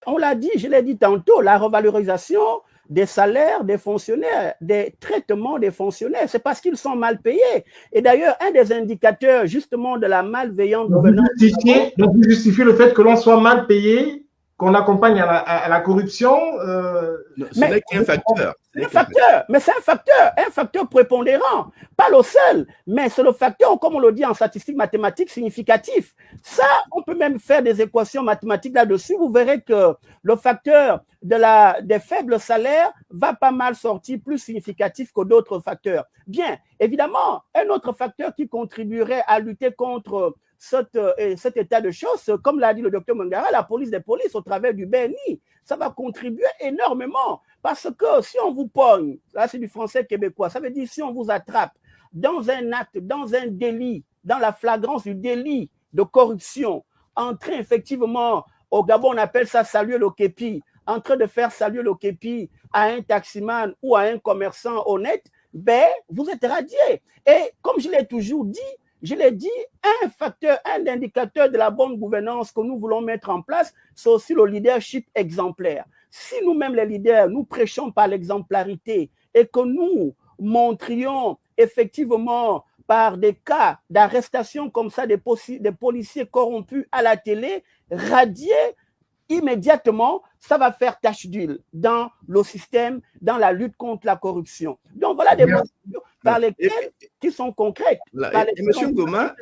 On l'a dit, je l'ai dit tantôt, la revalorisation des salaires des fonctionnaires, des traitements des fonctionnaires, c'est parce qu'ils sont mal payés. Et d'ailleurs, un des indicateurs justement de la malveillante gouvernance. Donc vous justifiez le fait que l'on soit mal payé, qu'on accompagne à la corruption. Ce n'est qu'un facteur. Mais c'est un facteur prépondérant, pas le seul, mais c'est le facteur, comme on le dit en statistique mathématique, significatif. Ça, on peut même faire des équations mathématiques là-dessus. Vous verrez que le facteur des faibles salaires va pas mal sortir plus significatif que d'autres facteurs. Bien, évidemment, un autre facteur qui contribuerait à lutter contre cet état de choses, comme l'a dit le docteur Mangara, la police des polices au travers du BNI, ça va contribuer énormément. Parce que si on vous pogne, là c'est du français québécois, ça veut dire si on vous attrape dans un acte, dans un délit, dans la flagrance du délit de corruption, en train effectivement, au Gabon on appelle ça saluer le képi, en train de faire saluer le képi à un taximan ou à un commerçant honnête, ben vous êtes radié. Et comme je l'ai toujours dit, un facteur, un indicateur de la bonne gouvernance que nous voulons mettre en place, c'est aussi le leadership exemplaire. Si nous-mêmes, les leaders, nous prêchons par l'exemplarité et que nous montrions effectivement par des cas d'arrestation comme ça des policiers corrompus à la télé, radier immédiatement, ça va faire tache d'huile dans le système, dans la lutte contre la corruption. Donc voilà des mesures par lesquelles qui sont concrètes. Et M. Goma,